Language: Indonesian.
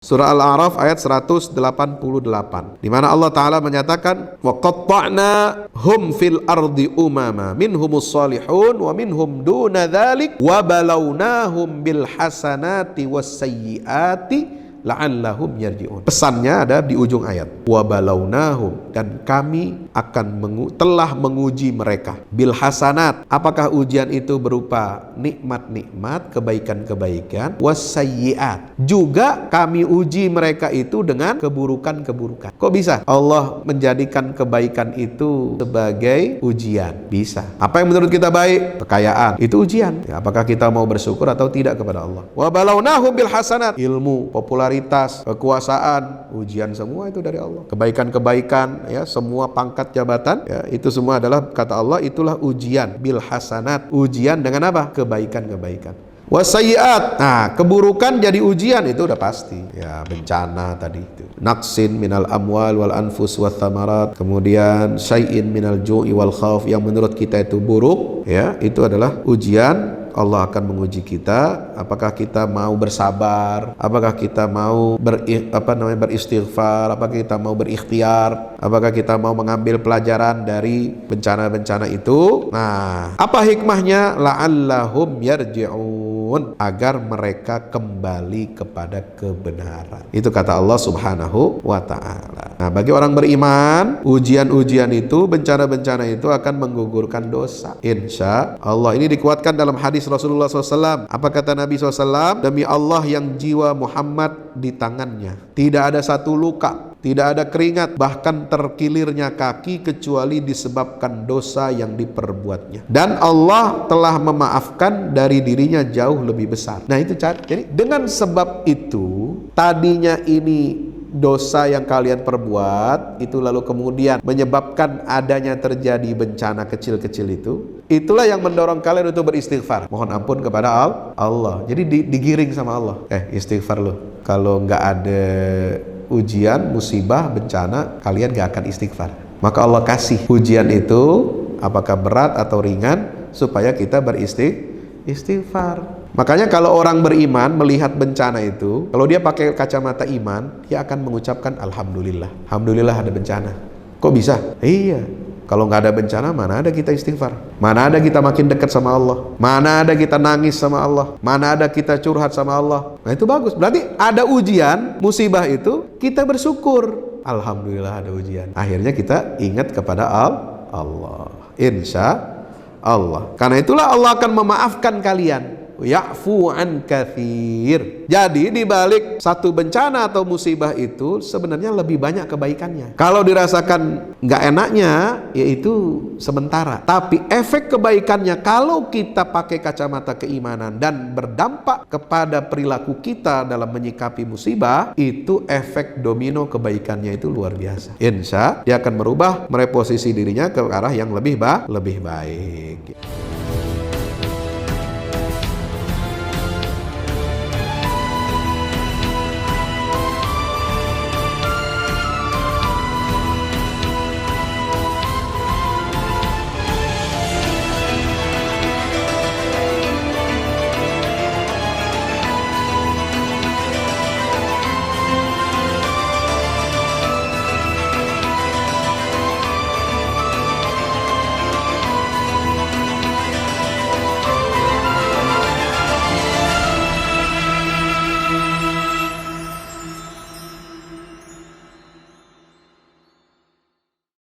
Surah Al-A'raf ayat 188, di mana Allah Ta'ala menyatakan wa qatta'na hum fil ardi umama minhumus salihun wa minhum duna dzalik wa balawnahum bil hasanati was sayyiati la'allahum yarji'un. Pesannya ada di ujung ayat, wa balawnahum, dan kami akan telah menguji mereka bil hasanat. Apakah ujian itu berupa nikmat-nikmat, kebaikan-kebaikan, was sayyiat, juga kami uji mereka itu dengan keburukan-keburukan. Kok bisa Allah menjadikan kebaikan itu sebagai ujian? Bisa. Apa yang menurut kita baik? Kekayaan, itu ujian. Ya, apakah kita mau bersyukur atau tidak kepada Allah? Wa balawnahum bil hasanat, ilmu, popularitas, kekuasaan, ujian semua itu dari Allah. Kebaikan-kebaikan, ya, semua pangkat jabatan, ya, itu semua adalah, kata Allah, itulah ujian bil hasanat. Ujian dengan apa? Kebaikan-kebaikan. Wasayyiat, nah, keburukan jadi ujian, itu udah pasti. Ya, bencana tadi itu. Naqsin minal amwal wal anfus wath thamarat, kemudian syai'in minal ju'i wal khauf, yang menurut kita itu buruk, ya, itu adalah ujian. Allah akan menguji kita, apakah kita mau bersabar, apakah kita mau beristighfar, apakah kita mau berikhtiar, apakah kita mau mengambil pelajaran dari bencana-bencana itu. Nah, apa hikmahnya? La'allahum yarji'un, agar mereka kembali kepada kebenaran. Itu kata Allah Subhanahu wa ta'ala. Nah, bagi orang beriman, ujian-ujian itu, bencana-bencana itu akan menggugurkan dosa, insya Allah. Ini dikuatkan dalam hadis Rasulullah SAW. Apa kata Nabi SAW? Demi Allah yang jiwa Muhammad di tangannya, tidak ada satu luka, tidak ada keringat, bahkan terkilirnya kaki, kecuali disebabkan dosa yang diperbuatnya. Dan Allah telah memaafkan dari dirinya jauh lebih besar. Nah, itu jadi dengan sebab itu, tadinya ini dosa yang kalian perbuat itu, lalu kemudian menyebabkan adanya terjadi bencana kecil-kecil itu, itulah yang mendorong kalian untuk beristighfar, mohon ampun kepada Allah. Jadi digiring sama Allah, istighfar lo. Kalau nggak ada ujian, musibah, bencana, kalian gak akan istighfar. Maka Allah kasih ujian itu, apakah berat atau ringan, supaya kita beristighfar. Makanya kalau orang beriman melihat bencana itu, kalau dia pakai kacamata iman, dia akan mengucapkan Alhamdulillah. Alhamdulillah ada bencana. Kok bisa? Iya. Kalau nggak ada bencana, mana ada kita istighfar? Mana ada kita makin dekat sama Allah? Mana ada kita nangis sama Allah? Mana ada kita curhat sama Allah? Nah, itu bagus. Berarti ada ujian, musibah itu, kita bersyukur. Alhamdulillah ada ujian. Akhirnya kita ingat kepada Allah. Insya Allah. Karena itulah Allah akan memaafkan kalian. Ya'fu an katsir. Jadi di balik satu bencana atau musibah itu sebenarnya lebih banyak kebaikannya. Kalau dirasakan nggak enaknya, yaitu sementara. Tapi efek kebaikannya kalau kita pakai kacamata keimanan dan berdampak kepada perilaku kita dalam menyikapi musibah, itu efek domino kebaikannya itu luar biasa. Insya dia akan merubah, mereposisi dirinya ke arah yang lebih baik.